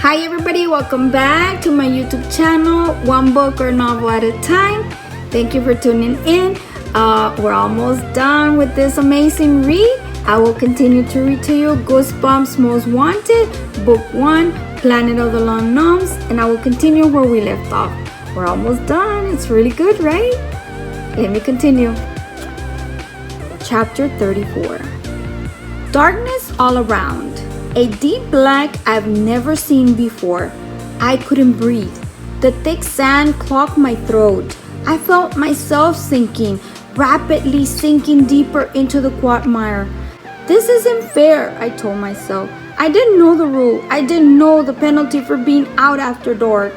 Hi everybody, welcome back to my YouTube channel, one book or novel at a time. Thank you for tuning in. We're almost done with this amazing read. I will continue to read to you Goosebumps Most Wanted, Book 1, Planet of the Lawn Gnomes, and I will continue where we left off. We're almost done. It's really good, right? Let me continue. Chapter 34. Darkness all around. A deep black I've never seen before. I couldn't breathe. The thick sand clogged my throat. I felt myself sinking, rapidly sinking deeper into the quagmire. This isn't fair, I told myself. I didn't know the rule. I didn't know the penalty for being out after dark.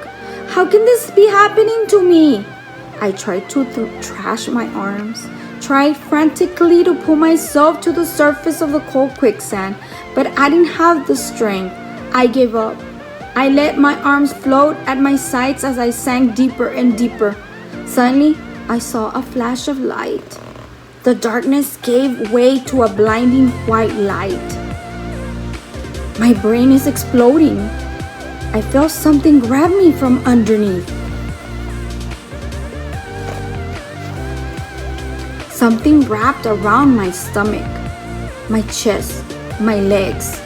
How can this be happening to me? I tried to trash my arms, tried frantically to pull myself to the surface of the cold quicksand, but I didn't have the strength. I gave up. I let my arms float at my sides as I sank deeper and deeper. Suddenly, I saw a flash of light. The darkness gave way to a blinding white light. My brain is exploding. I felt something grab me from underneath. Something wrapped around my stomach, my chest, my legs.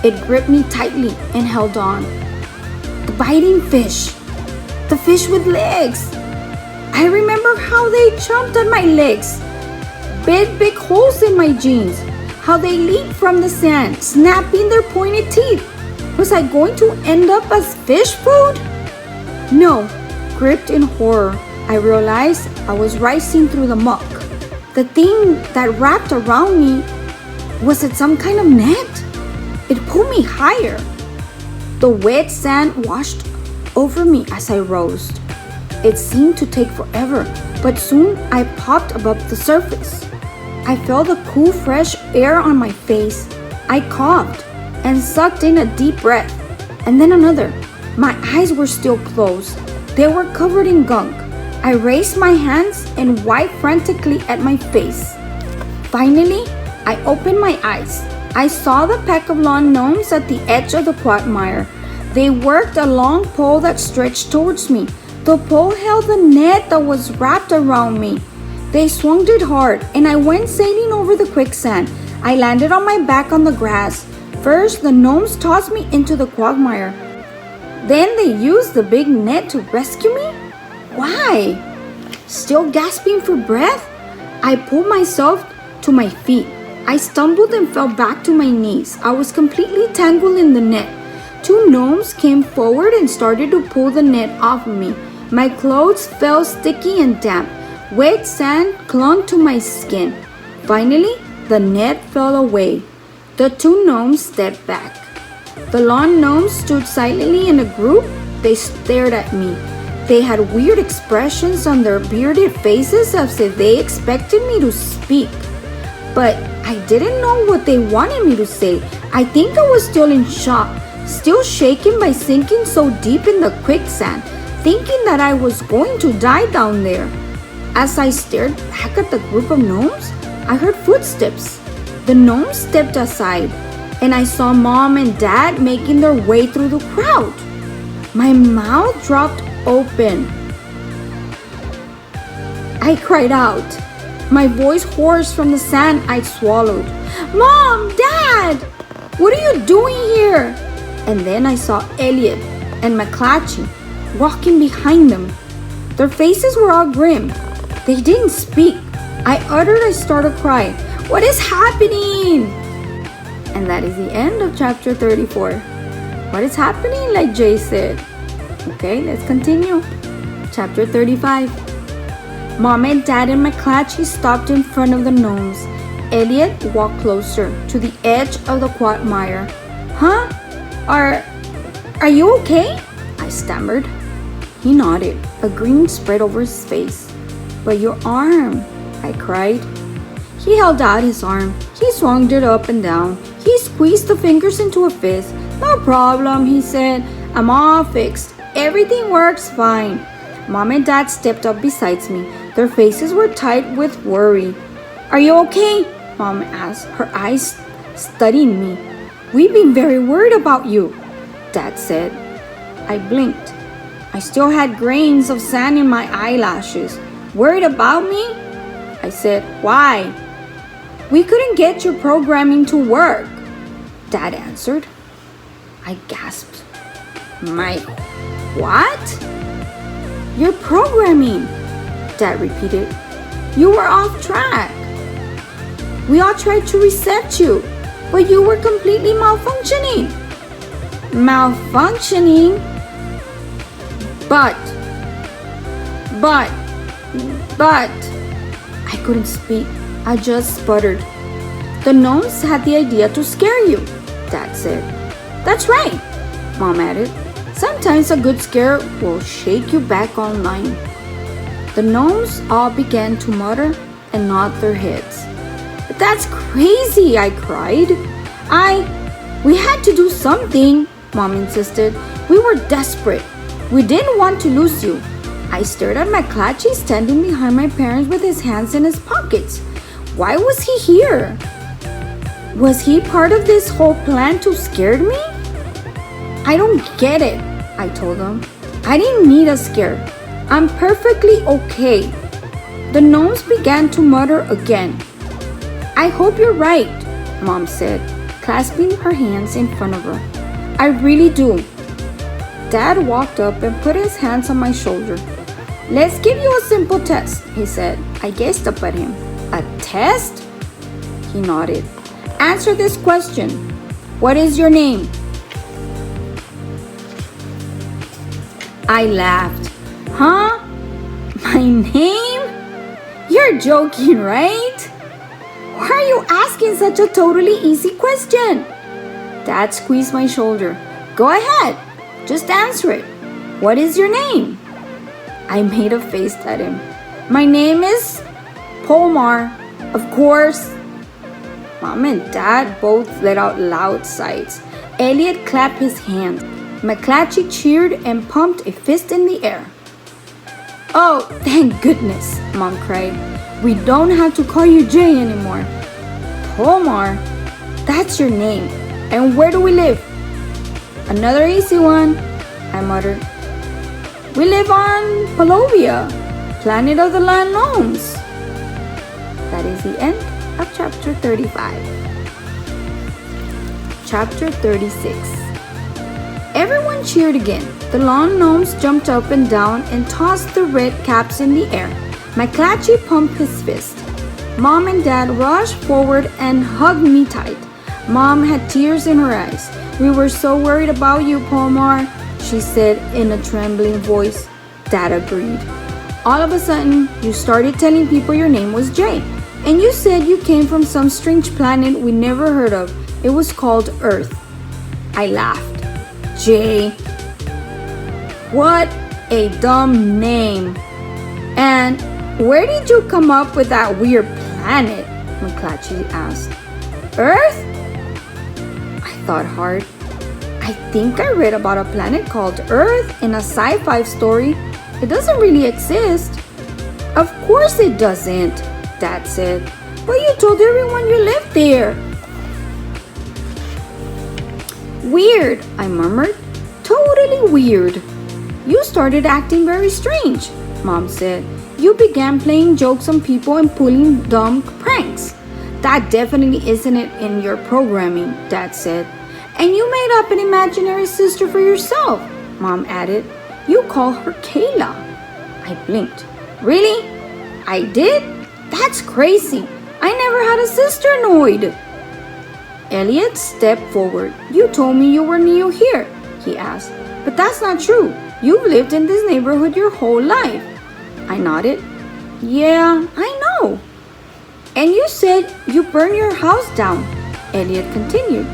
It gripped me tightly and held on. The biting fish. The fish with legs. I remember how they chomped at my legs. Big holes in my jeans. How they leaped from the sand, snapping their pointed teeth. Was I going to end up as fish food? No. Gripped in horror, I realized I was rising through the muck. The thing that wrapped around me, was it some kind of net? It pulled me higher. The wet sand washed over me as I rose. It seemed to take forever, but soon I popped above the surface. I felt the cool, fresh air on my face. I coughed and sucked in a deep breath, and then another. My eyes were still closed. They were covered in gunk. I raised my hands and wiped frantically at my face. Finally, I opened my eyes. I saw the pack of lawn gnomes at the edge of the quagmire. They worked a long pole that stretched towards me. The pole held the net that was wrapped around me. They swung it hard, and I went sailing over the quicksand. I landed on my back on the grass. First, the gnomes tossed me into the quagmire. Then they used the big net to rescue me? Why? Still gasping for breath, I pulled myself to my feet. I stumbled and fell back to my knees. I was completely tangled in the net. Two gnomes came forward and started to pull the net off of me. My clothes felt sticky and damp. Wet sand clung to my skin. Finally, the net fell away. The two gnomes stepped back. The lawn gnomes stood silently in a group. They stared at me. They had weird expressions on their bearded faces as if they expected me to speak. But I didn't know what they wanted me to say. I think I was still in shock, still shaken by sinking so deep in the quicksand, thinking that I was going to die down there. As I stared back at the group of gnomes, I heard footsteps. The gnomes stepped aside, and I saw Mom and Dad making their way through the crowd. My mouth dropped open. I cried out, my voice hoarse from the sand I'd swallowed. Mom! Dad! What are you doing here? And then I saw Elliot and McClatchy walking behind them. Their faces were all grim. They didn't speak. I started crying. What is happening? And that is the end of chapter 34. What is happening, like Jay said? Okay, let's continue. Chapter 35. Mom and Dad and McClatchy stopped in front of the gnomes. Elliot walked closer to the edge of the quagmire. Huh? Are you okay? I stammered. He nodded. A grin spread over his face. But your arm, I cried. He held out his arm. He swung it up and down. He squeezed the fingers into a fist. No problem, he said. I'm all fixed. Everything works fine. Mom and Dad stepped up beside me. Their faces were tight with worry. Are you okay? Mom asked, her eyes studying me. We've been very worried about you. Dad said. I blinked. I still had grains of sand in my eyelashes. Worried about me? I said, why? We couldn't get your programming to work, Dad answered. I gasped. My what? Your programming, Dad repeated. You were off track. We all tried to reset you, but you were completely malfunctioning. Malfunctioning? But, I couldn't speak. I just sputtered. The gnomes had the idea to scare you, Dad said. That's right, Mom added. Sometimes a good scare will shake you back online. The gnomes all began to mutter and nod their heads. But that's crazy, I cried. We had to do something, Mom insisted. We were desperate. We didn't want to lose you. I stared at McClatchy standing behind my parents with his hands in his pockets. Why was he here? Was he part of this whole plan to scare me? I don't get it, I told him. I didn't need a scare. I'm perfectly okay. The gnomes began to mutter again. I hope you're right, Mom said, clasping her hands in front of her. I really do. Dad walked up and put his hands on my shoulder. Let's give you a simple test, he said. I gazed up at him. A test? He nodded. Answer this question. What is your name? I laughed. Huh? My name? You're joking, right? Why are you asking such a totally easy question? Dad squeezed my shoulder. Go ahead. Just answer it. What is your name? I made a face at him. My name is Polmar, of course. Mom and Dad both let out loud sighs. Elliot clapped his hands. McClatchy cheered and pumped a fist in the air. Oh, thank goodness, Mom cried. We don't have to call you Jay anymore. Polmar, that's your name. And where do we live? Another easy one, I muttered. We live on Polovia, planet of the Lawn Gnomes. That is the end of chapter 35. Chapter 36. Everyone cheered again. The Lawn Gnomes jumped up and down and tossed the red caps in the air. McClatchy pumped his fist. Mom and Dad rushed forward and hugged me tight. Mom had tears in her eyes. We were so worried about you, Polmar, she said in a trembling voice. Dad agreed. All of a sudden, you started telling people your name was Jay. And you said you came from some strange planet we never heard of. It was called Earth. I laughed. Jay. What a dumb name. And where did you come up with that weird planet? McClatchy asked. Earth? I thought hard. I think I read about a planet called Earth in a sci-fi story. It doesn't really exist. Of course it doesn't, Dad said. But you told everyone you lived there. Weird, I murmured. Totally weird. You started acting very strange, Mom said. You began playing jokes on people and pulling dumb pranks. That definitely isn't it in your programming, Dad said. And you made up an imaginary sister for yourself, Mom added. You call her Kayla. I blinked. Really? I did? That's crazy. I never had a sister, Noid. Elliot stepped forward. You told me you were new here, he asked. But that's not true. You've lived in this neighborhood your whole life. I nodded. Yeah, I know. And you said you burned your house down, Elliot continued.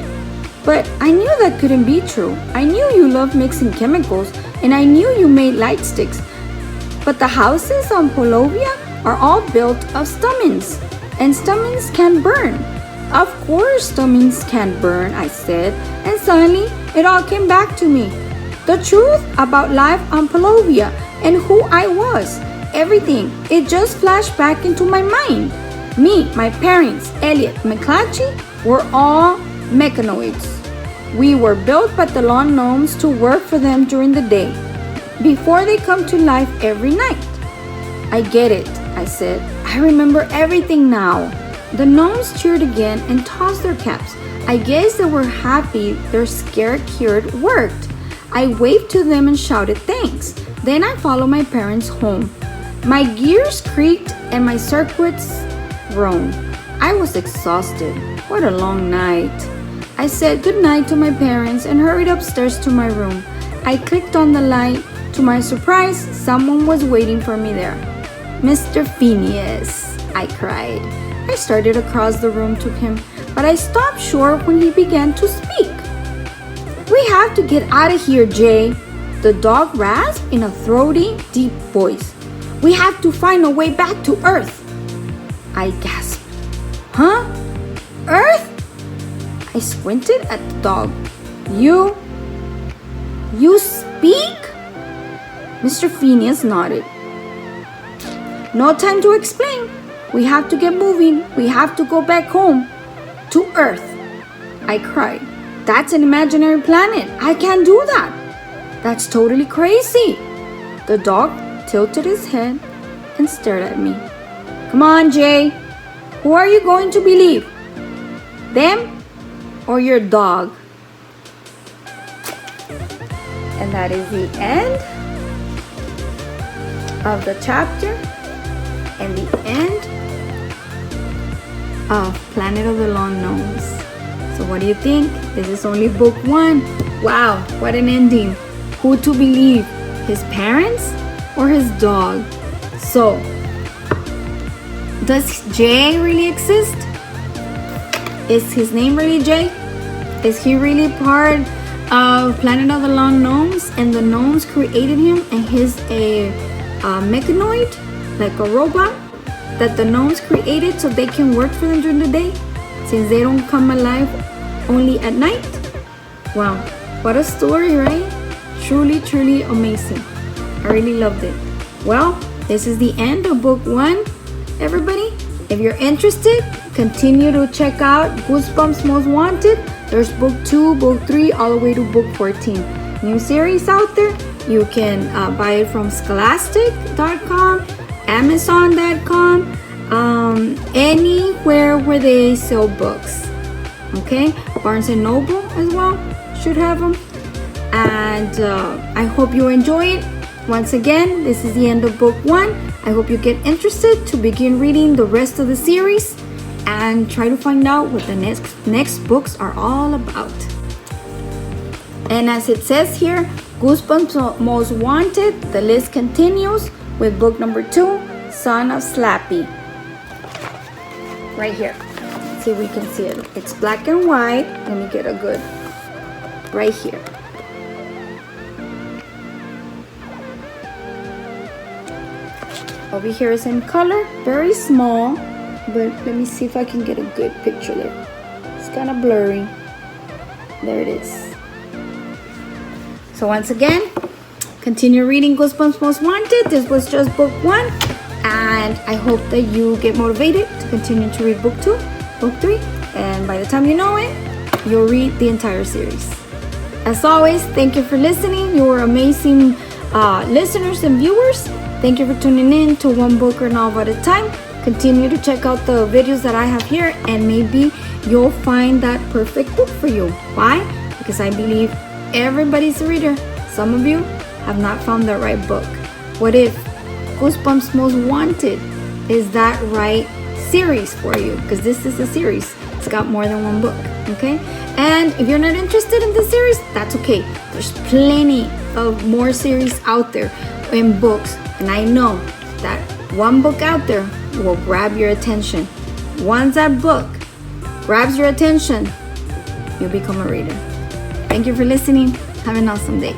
But I knew that couldn't be true. I knew you loved mixing chemicals, and I knew you made light sticks. But the houses on Polovia are all built of stamens, and stamens can burn. Of course stamens can burn, I said, and suddenly it all came back to me. The truth about life on Polovia and who I was. Everything. It just flashed back into my mind. Me, my parents, Elliot, McClatchy were all mechanoids. We were built by the Lawn Gnomes to work for them during the day, before they come to life every night. I get it, I said. I remember everything now. The gnomes cheered again and tossed their caps. I guess they were happy their scare cured worked. I waved to them and shouted thanks. Then I followed my parents home. My gears creaked and my circuits groaned. I was exhausted. What a long night. I said goodnight to my parents and hurried upstairs to my room. I clicked on the light. To my surprise, someone was waiting for me there. Mr. Phineas, I cried. I started across the room to him, but I stopped short when he began to speak. We have to get out of here, Jay, the dog rasped in a throaty, deep voice. We have to find a way back to Earth. I gasped. Huh? Earth? I squinted at the dog. You speak? Mr. Phineas nodded. No time to explain. We have to get moving. We have to go back home. To Earth. I cried. That's an imaginary planet. I can't do that. That's totally crazy. The dog tilted his head and stared at me. Come on, Jay. Who are you going to believe? Them or your dog? And that is the end of the chapter and the end of Planet of the Lawn Gnomes. So what do you think? This is only book 1. Wow, what an ending. Who to believe? His parents or his dog? So, does Jay really exist? Is his name really Jay? Is he really part of Planet of the Lawn Gnomes and the gnomes created him and he's a mechanoid, like a robot that the gnomes created so they can work for them during the day since they don't come alive only at night? Wow, what a story, right? Truly, truly amazing. I really loved it. Well, this is the end of book 1, everybody. If you're interested, continue to check out Goosebumps Most Wanted. There's book 2, book 3, all the way to book 14. New series out there. You can buy it from scholastic.com, amazon.com, anywhere where they sell books. Okay, Barnes and Noble as well should have them. And I hope you enjoy it. Once again, this is the end of book 1. I hope you get interested to begin reading the rest of the series and try to find out what the next books are all about. And as it says here, Goosebumps Most Wanted, the list continues with book number 2, Son of Slappy. Right here. See if we can see it. It's black and white. Let me get a good right here. Over here is in color, very small, but let me see if I can get a good picture there. It's kind of blurry. There it is. So once again, continue reading Goosebumps Most Wanted. This was just book 1, and I hope that you get motivated to continue to read book 2, book 3, and by the time you know it, you'll read the entire series. As always, thank you for listening. You were amazing listeners and viewers. Thank you for tuning in to One Book or Novel at a Time. Continue to check out the videos that I have here, and maybe you'll find that perfect book for you. Why? Because I believe everybody's a reader. Some of you have not found the right book. What if Goosebumps Most Wanted is that right series for you? Because this is a series. It's got more than one book, okay? And if you're not interested in this series, that's okay. There's plenty of more series out there in books. And I know that one book out there will grab your attention. Once that book grabs your attention, you'll become a reader. Thank you for listening. Have an awesome day.